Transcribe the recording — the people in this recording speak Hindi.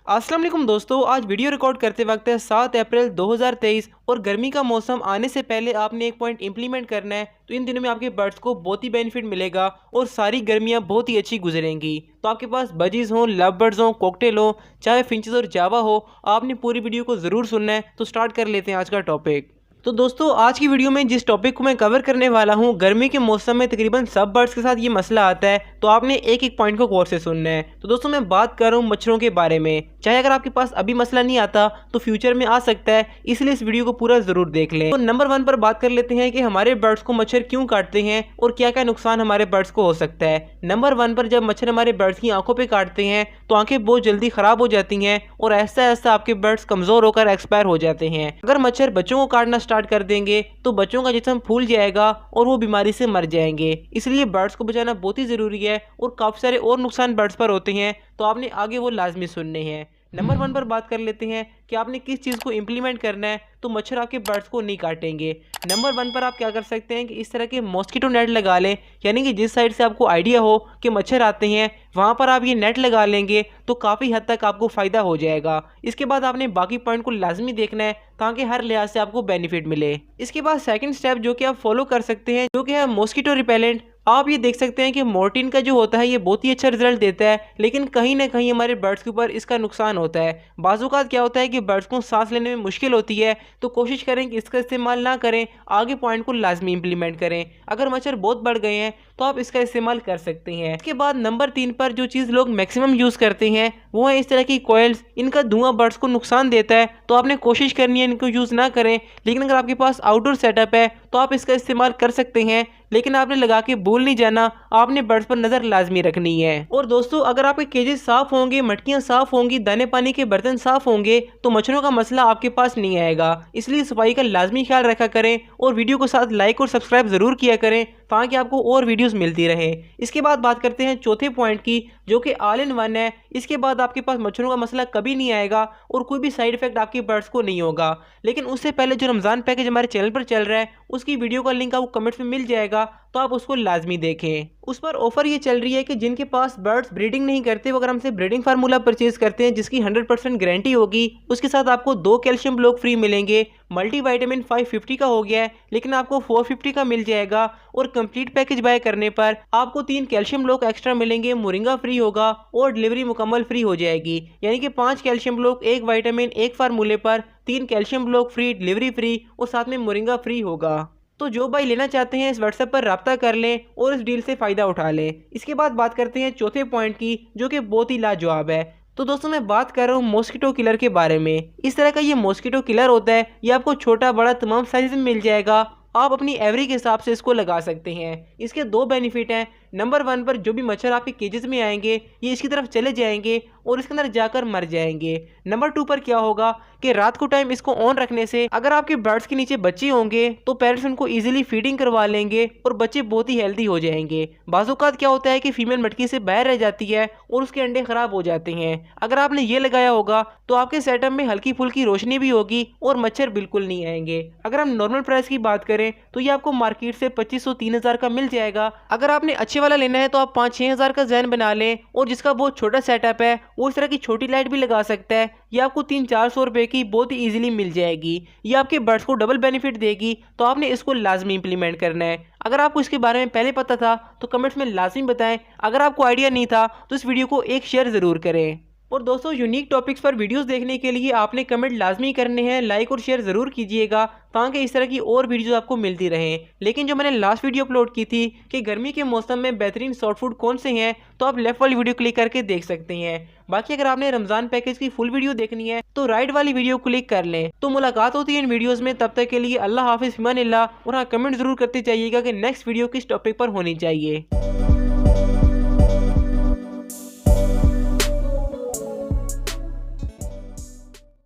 अस्सलाम वालेकुम दोस्तों, आज वीडियो रिकॉर्ड करते वक्त है 7 अप्रैल 2023 और गर्मी का मौसम आने से पहले आपने एक पॉइंट इंप्लीमेंट करना है। तो इन दिनों में आपके बर्ड्स को बहुत ही बेनिफिट मिलेगा और सारी गर्मियां बहुत ही अच्छी गुजरेंगी। तो आपके पास बजीज हों, लव बर्ड्स हों, कॉकटेल हो, चाहे फिंचेस और जावा हो, आपने पूरी वीडियो को ज़रूर सुनना है। तो स्टार्ट कर लेते हैं आज का टॉपिक। तो दोस्तों, आज की वीडियो में जिस टॉपिक को मैं कवर करने वाला हूं, गर्मी के मौसम में तकरीबन सब बर्ड्स के साथ ये मसला आता है। तो आपने एक एक पॉइंट को गौर से सुनना है। तो दोस्तों, मैं बात कर रहा हूं मच्छरों के बारे में। चाहे अगर आपके पास अभी मसला नहीं आता तो फ्यूचर में आ सकता है, इसलिए इस वीडियो को पूरा जरूर देख लें। तो नंबर 1 पर बात कर लेते हैं कि हमारे बर्ड्स को मच्छर क्यों काटते हैं और क्या क्या नुकसान हमारे बर्ड्स को हो सकता है। नंबर 1 पर जब मच्छर हमारे बर्ड्स की आंखों पे काटते हैं तो आंखें बहुत जल्दी खराब हो जाती हैं और ऐसा ऐसा आपके बर्ड्स कमजोर होकर एक्सपायर हो जाते हैं। अगर मच्छर बच्चों को काटना स्टार्ट कर देंगे तो बच्चों का जिस्म फूल जाएगा और वो बीमारी से मर जाएंगे। इसलिए बर्ड्स को बचाना बहुत ही जरूरी है और काफी सारे और नुकसान बर्ड्स पर होते हैं, तो आपने आगे वो लाजमी सुनने हैं। नंबर 1 पर बात कर लेते हैं कि आपने किस चीज़ को इम्प्लीमेंट करना है तो मच्छर आपके बर्ड्स को नहीं काटेंगे। नंबर 1 पर आप क्या कर सकते हैं कि इस तरह के मॉस्किटो नेट लगा लें, यानी कि जिस साइड से आपको आइडिया हो कि मच्छर आते हैं वहाँ पर आप ये नेट लगा लेंगे तो काफ़ी हद तक आपको फ़ायदा हो जाएगा। इसके बाद आपने बाकी पॉइंट को लाजमी देखना है ताकि हर लिहाज से आपको बेनिफिट मिले। इसके बाद सेकंड स्टेप जो कि आप फॉलो कर सकते हैं जो कि है मॉस्किटो रिपेलेंट। आप ये देख सकते हैं कि मोर्टिन का जो होता है ये बहुत ही अच्छा रिजल्ट देता है, लेकिन कहीं ना कहीं हमारे बर्ड्स के ऊपर इसका नुकसान होता है। बाज़-औक़ात क्या होता है कि बर्ड्स को सांस लेने में मुश्किल होती है, तो कोशिश करें कि इसका इस्तेमाल ना करें, आगे पॉइंट को लाजमी इंप्लीमेंट करें। अगर मच्छर बहुत बढ़ गए हैं तो आप इसका इस्तेमाल कर सकते हैं। इसके बाद नंबर 3 पर जो चीज़ लोग मैक्सिमम यूज़ करते हैं वो है इस तरह की कॉइल्स। इनका धुआं बर्ड्स को नुकसान देता है, तो आपने कोशिश करनी है इनको यूज़ ना करें। लेकिन अगर आपके पास आउटडोर सेटअप है तो आप इसका इस्तेमाल कर सकते हैं, लेकिन आपने लगा के भूल नहीं जाना, आपने बर्ड्स पर नज़र लाजमी रखनी है। और दोस्तों, अगर आपके केजेस साफ़ होंगे, मटकियाँ साफ़ होंगी, दाने पानी के बर्तन साफ़ होंगे तो मच्छरों का मसला आपके पास नहीं आएगा। इसलिए सफाई का लाजमी ख्याल रखा करें और वीडियो को साथ लाइक और सब्सक्राइब ज़रूर किया करें ताकि आपको और वीडियोस मिलती रहे। इसके बाद बात करते हैं चौथे पॉइंट की जो कि ऑल इन वन है। इसके बाद आपके पास मच्छरों का मसला कभी नहीं आएगा और कोई भी साइड इफेक्ट आपके बर्ड्स को नहीं होगा। लेकिन उससे पहले जो रमज़ान पैकेज हमारे चैनल पर चल रहा है उसकी वीडियो का लिंक आपको कमेंट्स में मिल जाएगा, तो आप उसको लाजमी देखें। उस पर ऑफर ये चल रही है कि जिनके पास बर्ड्स ब्रीडिंग नहीं करते वो अगर हमसे ब्रीडिंग फार्मूला परचेज करते हैं जिसकी 100% गारंटी होगी, उसके साथ आपको 2 कैल्शियम ब्लॉक फ्री मिलेंगे। मल्टीविटामिन 550 का हो गया है लेकिन आपको 450 का मिल जाएगा और कंप्लीट पैकेज बाय करने पर आपको 3 कैल्शियम ब्लॉक एक्स्ट्रा मिलेंगे, मोरिंगा फ्री होगा और डिलीवरी मुकम्मल फ्री हो जाएगी। यानी कि 5 कैल्शियम ब्लॉक, 1 विटामिन, 1 फार्मूले पर 3 calcium block free, delivery free और साथ में मोरिंगा फ्री होगा। तो जो भाई लेना चाहते हैं इस व्हाट्सएप पर रब्ता कर लें और इस डील से फ़ायदा उठा लें। इसके बाद बात करते हैं चौथे पॉइंट की जो कि बहुत ही लाजवाब है। तो दोस्तों, मैं बात कर रहा हूँ मॉस्किटो किलर के बारे में। इस तरह का ये मॉस्किटो किलर होता है, ये आपको छोटा बड़ा तमाम साइज में मिल जाएगा। आप अपनी एवरेज के हिसाब से इसको लगा सकते हैं। इसके 2 बेनिफिट हैं। नंबर 1 पर जो भी मच्छर आपके केजेस में आएंगे ये इसकी तरफ चले जाएंगे और इसके अंदर जाकर मर जाएंगे। नंबर 2 पर क्या होगा कि रात को टाइम इसको ऑन रखने से अगर आपके बर्ड्स के नीचे बच्चे होंगे तो पेरेंट्स उनको इजीली फीडिंग करवा लेंगे और बच्चे बहुत ही हेल्दी हो जाएंगे। बाज़-औक़ात क्या होता है कि फीमेल मटकी से बाहर रह जाती है और उसके अंडे खराब हो जाते हैं। अगर आपने ये लगाया होगा तो आपके सेटअप में हल्की फुल्की रोशनी भी होगी और मच्छर बिल्कुल नहीं आएंगे। अगर हम नॉर्मल प्राइस की बात करें तो ये आपको मार्केट से 2500-3000 का मिल जाएगा। अगर आपने अच्छे वाला लेना है तो आप 5-6 हज़ार का जैन बना लें और जिसका बहुत छोटा सेटअप है वो इस तरह की छोटी लाइट भी लगा सकता है। ये आपको 300-400 रुपए की बहुत ही इजीली मिल जाएगी। ये आपके बर्ड्स को डबल बेनिफिट देगी, तो आपने इसको लाजमी इंप्लीमेंट करना है। अगर आपको इसके बारे में पहले पता था तो कमेंट्स में लाजमी बताएं। अगर आपको आइडिया नहीं था तो इस वीडियो को एक शेयर ज़रूर करें। और दोस्तों, यूनिक टॉपिक्स पर वीडियोस देखने के लिए आपने कमेंट लाजमी करने हैं, लाइक और शेयर ज़रूर कीजिएगा ताकि इस तरह की और वीडियोस आपको मिलती रहें। लेकिन जो मैंने लास्ट वीडियो अपलोड की थी कि गर्मी के मौसम में बेहतरीन सॉफ्ट फूड कौन से हैं, तो आप लेफ्ट वाली वीडियो क्लिक करके देख सकते हैं। बाकी अगर आपने रमज़ान पैकेज की फुल वीडियो देखनी है तो राइट वाली वीडियो क्लिक कर लें। तो मुलाकात होती है इन वीडियोज़ में, तब तक के लिए अल्लाह हाफिज़, फ़िमानिल्लाह। और हाँ, कमेंट ज़रूर करते जाइएगा कि नेक्स्ट वीडियो किस टॉपिक पर होनी चाहिए।